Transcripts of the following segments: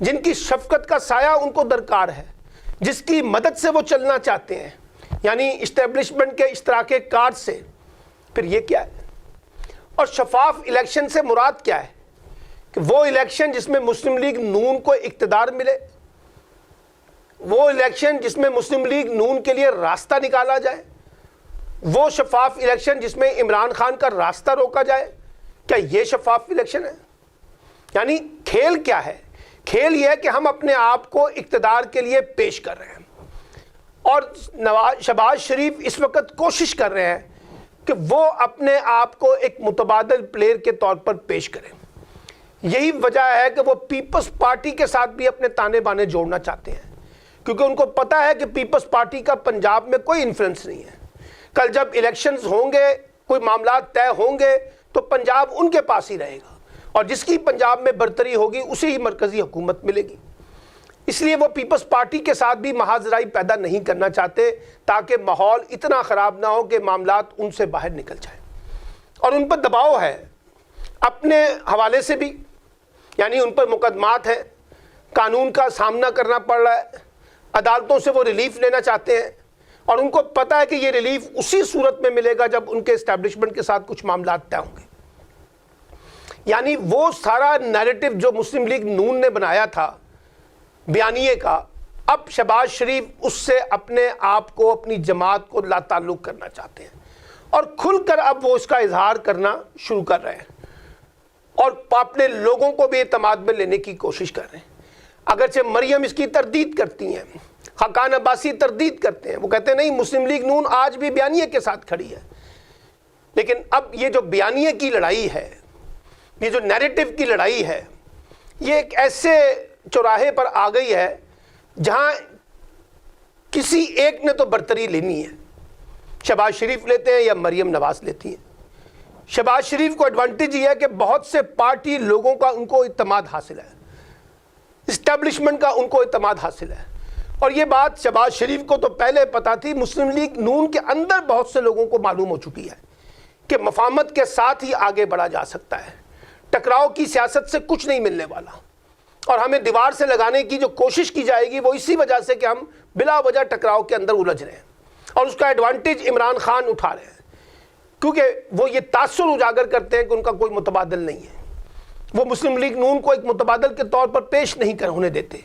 جن کی شفقت کا سایہ ان کو درکار ہے, جس کی مدد سے وہ چلنا چاہتے ہیں, یعنی اسٹیبلشمنٹ کے اشتراک کار سے. پھر یہ کیا ہے؟ اور شفاف الیکشن سے مراد کیا ہے؟ کہ وہ الیکشن جس میں مسلم لیگ نون کو اقتدار ملے, وہ الیکشن جس میں مسلم لیگ نون کے لیے راستہ نکالا جائے, وہ شفاف الیکشن جس میں عمران خان کا راستہ روکا جائے. کیا یہ شفاف الیکشن ہے؟ یعنی کھیل کیا ہے؟ کھیل یہ ہے کہ ہم اپنے آپ کو اقتدار کے لیے پیش کر رہے ہیں, اور شہباز شریف اس وقت کوشش کر رہے ہیں کہ وہ اپنے آپ کو ایک متبادل پلیئر کے طور پر پیش کریں. یہی وجہ ہے کہ وہ پیپلز پارٹی کے ساتھ بھی اپنے تانے بانے جوڑنا چاہتے ہیں, کیونکہ ان کو پتا ہے کہ پیپلز پارٹی کا پنجاب میں کوئی انفلوئنس نہیں ہے. کل جب الیکشنز ہوں گے, کوئی معاملات طے ہوں گے, تو پنجاب ان کے پاس ہی رہے گا, اور جس کی پنجاب میں برتری ہوگی اسے ہی مرکزی حکومت ملے گی. اس لیے وہ پیپلز پارٹی کے ساتھ بھی محاذرائی پیدا نہیں کرنا چاہتے, تاکہ ماحول اتنا خراب نہ ہو کہ معاملات ان سے باہر نکل جائیں. اور ان پر دباؤ ہے اپنے حوالے سے بھی, یعنی ان پر مقدمات ہیں, قانون کا سامنا کرنا پڑ رہا ہے, عدالتوں سے وہ ریلیف لینا چاہتے ہیں, اور ان کو پتہ ہے کہ یہ ریلیف اسی صورت میں ملے گا جب ان کے اسٹیبلشمنٹ کے ساتھ کچھ معاملات طے ہوں گے. یعنی وہ سارا نیریٹو جو مسلم لیگ نون نے بنایا تھا بیانیے کا, اب شہباز شریف اس سے اپنے آپ کو, اپنی جماعت کو لا تعلق کرنا چاہتے ہیں, اور کھل کر اب وہ اس کا اظہار کرنا شروع کر رہے ہیں, اور اپنے لوگوں کو بھی اعتماد میں لینے کی کوشش کر رہے ہیں. اگرچہ مریم اس کی تردید کرتی ہیں, خاقان عباسی تردید کرتے ہیں, وہ کہتے ہیں نہیں مسلم لیگ نون آج بھی بیانیے کے ساتھ کھڑی ہے. لیکن اب یہ جو بیانیے کی لڑائی ہے, یہ جو نیریٹو کی لڑائی ہے, یہ ایک ایسے چوراہے پر آ گئی ہے جہاں کسی ایک نے تو برتری لینی ہے. شہباز شریف لیتے ہیں یا مریم نواز لیتی ہیں. شہباز شریف کو ایڈوانٹیج یہ ہے کہ بہت سے پارٹی لوگوں کا ان کو اعتماد حاصل ہے, اسٹیبلشمنٹ کا ان کو اعتماد حاصل ہے. اور یہ بات شہباز شریف کو تو پہلے پتا تھی, مسلم لیگ نون کے اندر بہت سے لوگوں کو معلوم ہو چکی ہے کہ مفاہمت کے ساتھ ہی آگے بڑھا جا سکتا ہے, ٹکراؤ کی سیاست سے کچھ نہیں ملنے والا, اور ہمیں دیوار سے لگانے کی جو کوشش کی جائے گی وہ اسی وجہ سے کہ ہم بلا وجہ ٹکراؤ کے اندر الجھ رہے ہیں, اور اس کا ایڈوانٹیج عمران خان اٹھا رہے ہیں, کیونکہ وہ یہ تاثر اجاگر کرتے ہیں کہ ان کا کوئی متبادل نہیں ہے. وہ مسلم لیگ نون کو ایک متبادل کے طور پر پیش نہیں ہونے دیتے,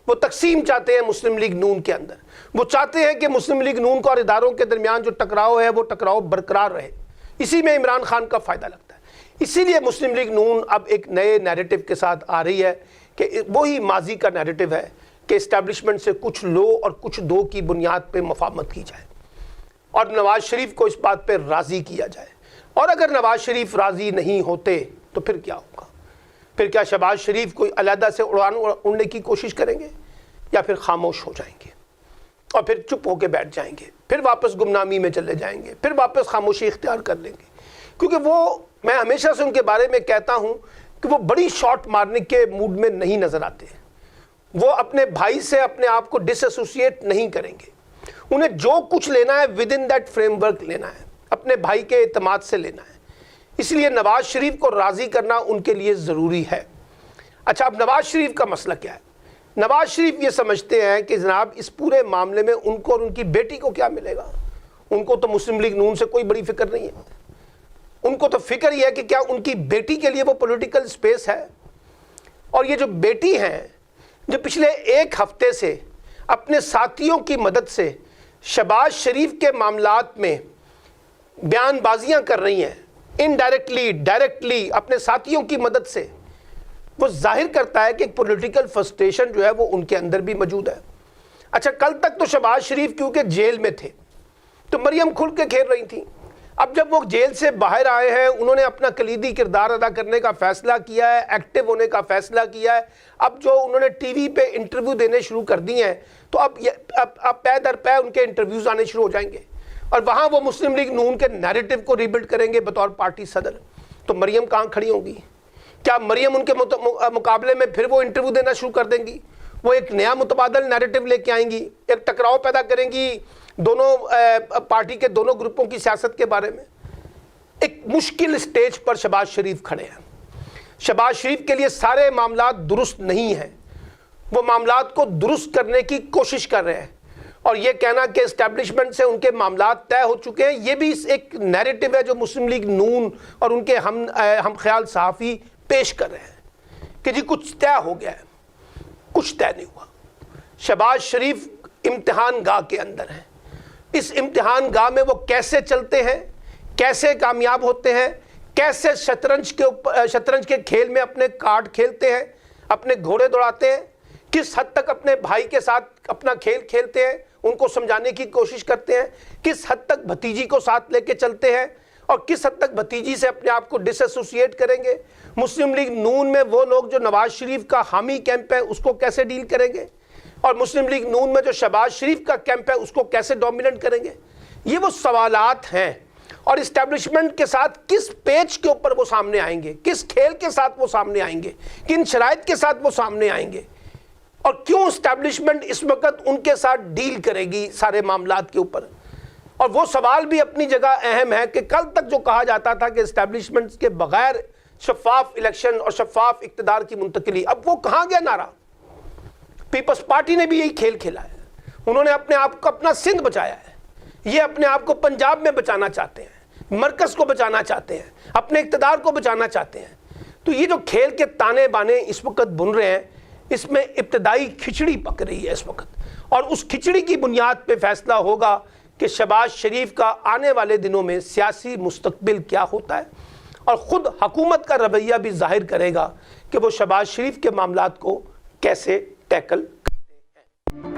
وہ تقسیم چاہتے ہیں مسلم لیگ نون کے اندر. وہ چاہتے ہیں کہ مسلم لیگ نون کو اور اداروں کے درمیان جو ٹکراؤ ہے وہ ٹکراؤ برقرار رہے, اسی میں عمران خان کا فائدہ لگتا ہے. اسی لیے مسلم لیگ نون اب ایک نئے نیریٹو کے ساتھ آ رہی ہے کہ وہی ماضی کا نیریٹو ہے کہ اسٹیبلشمنٹ سے کچھ لو اور کچھ دو کی بنیاد پہ مفاہمت کی جائے, اور نواز شریف کو اس بات پہ راضی کیا جائے. اور اگر نواز شریف راضی نہیں ہوتے تو پھر کیا ہوگا؟ پھر کیا شہباز شریف کوئی علیحدہ سے اڑنے کی کوشش کریں گے, یا پھر خاموش ہو جائیں گے اور پھر چپ ہو کے بیٹھ جائیں گے, پھر واپس گمنامی میں چلے جائیں گے, پھر واپس خاموشی اختیار کر لیں گے؟ کیونکھ وہ, میں ہمیشہ سے ان کے بارے میں کہتا ہوں کہ وہ بڑی شاٹ مارنے کے موڈ میں نہیں نظر آتے. وہ اپنے بھائی سے اپنے آپ کو ڈس ایسوسیٹ نہیں کریں گے. انہیں جو کچھ لینا ہے with in that frame work لینا ہے, اپنے بھائی کے اعتماد سے لینا ہے. اس لیے نواز شریف کو راضی کرنا ان کے لیے ضروری ہے. اچھا, اب نواز شریف کا مسئلہ کیا ہے؟ نواز شریف یہ سمجھتے ہیں کہ جناب اس پورے معاملے میں ان کو اور ان کی بیٹی کو کیا ملے گا. ان کو تو مسلم لیگ نون سے کوئی بڑی فکر نہیں ہے. ان کو تو فکر یہ ہے کہ کیا ان کی بیٹی کے لیے وہ پولیٹیکل سپیس ہے. اور یہ جو بیٹی ہیں جو پچھلے ایک ہفتے سے اپنے ساتھیوں کی مدد سے شہباز شریف کے معاملات میں بیان بازیاں کر رہی ہیں, انڈائریکٹلی ڈائریکٹلی اپنے ساتھیوں کی مدد سے, وہ ظاہر کرتا ہے کہ ایک پولیٹیکل فرسٹریشن جو ہے وہ ان کے اندر بھی موجود ہے. اچھا, کل تک تو شہباز شریف کیونکہ جیل میں تھے تو مریم کھل کے کھیل رہی تھیں. اب جب وہ جیل سے باہر آئے ہیں, انہوں نے اپنا کلیدی کردار ادا کرنے کا فیصلہ کیا ہے, ایکٹیو ہونے کا فیصلہ کیا ہے. اب جو انہوں نے ٹی وی پہ انٹرویو دینے شروع کر دی ہیں تو اب پے در پے ان کے انٹرویوز آنے شروع ہو جائیں گے, اور وہاں وہ مسلم لیگ نون کے نیریٹو کو ریبلڈ کریں گے بطور پارٹی صدر. تو مریم کہاں کھڑی ہوں گی؟ کیا مریم ان کے مقابلے میں پھر وہ انٹرویو دینا شروع کر دیں گی؟ وہ ایک نیا متبادل نیریٹو لے کے آئیں گی, ایک ٹکراؤ پیدا کریں گی دونوں پارٹی کے دونوں گروپوں کی سیاست کے بارے میں. ایک مشکل سٹیج پر شہباز شریف کھڑے ہیں. شہباز شریف کے لیے سارے معاملات درست نہیں ہیں. وہ معاملات کو درست کرنے کی کوشش کر رہے ہیں، اور یہ کہنا کہ اسٹیبلشمنٹ سے ان کے معاملات طے ہو چکے ہیں، یہ بھی ایک نیریٹو ہے جو مسلم لیگ نون اور ان کے ہم خیال صحافی پیش کر رہے ہیں کہ جی کچھ طے ہو گیا ہے، کچھ طے نہیں ہوا۔ شہباز شریف امتحان گاہ کے اندر ہیں، اس امتحان گاہ میں وہ کیسے چلتے ہیں، کیسے کامیاب ہوتے ہیں، کیسے شطرنج کے کھیل میں اپنے کارڈ کھیلتے ہیں، اپنے گھوڑے دوڑاتے ہیں، کس حد تک اپنے بھائی کے ساتھ اپنا کھیل کھیلتے ہیں، ان کو سمجھانے کی کوشش کرتے ہیں، کس حد تک بھتیجی کو ساتھ لے کے چلتے ہیں، اور کس حد تک بھتیجی سے اپنے آپ کو ڈس ایسوسیٹ کریں گے۔ مسلم لیگ نون میں وہ لوگ جو نواز شریف کا حامی کیمپ ہے اس کو کیسے ڈیل کریں گے، اور مسلم لیگ نون میں جو شہباز شریف کا کیمپ ہے اس کو کیسے ڈومیننٹ کریں گے۔ یہ وہ سوالات ہیں، اور اسٹیبلشمنٹ کے ساتھ کس پیچ کے اوپر وہ سامنے آئیں گے، کس کھیل کے ساتھ وہ سامنے آئیں گے، کن شرائط کے ساتھ وہ سامنے آئیں گے، اور کیوں اسٹیبلشمنٹ اس وقت ان کے ساتھ ڈیل کرے گی سارے معاملات کے اوپر۔ اور وہ سوال بھی اپنی جگہ اہم ہے کہ کل تک جو کہا جاتا تھا کہ اسٹیبلشمنٹ کے بغیر شفاف الیکشن اور شفاف اقتدار کی منتقلی، اب وہ کہاں گیا نعرہ؟ پیپلز پارٹی نے بھی یہی کھیل کھیلا ہے، انہوں نے اپنے آپ کو اپنا سندھ بچایا ہے، یہ اپنے آپ کو پنجاب میں بچانا چاہتے ہیں، مرکز کو بچانا چاہتے ہیں، اپنے اقتدار کو بچانا چاہتے ہیں۔ تو یہ جو کھیل کے تانے بانے اس وقت بن رہے ہیں، اس میں ابتدائی کھچڑی پک رہی ہے اس وقت، اور اس کھچڑی کی بنیاد پہ فیصلہ ہوگا کہ شہباز شریف کا آنے والے دنوں میں سیاسی مستقبل کیا ہوتا ہے، اور خود حکومت کا رویہ بھی ظاہر کرے گا کہ وہ شہباز شریف کے معاملات کو کیسے ٹیکل کرتے ہیں۔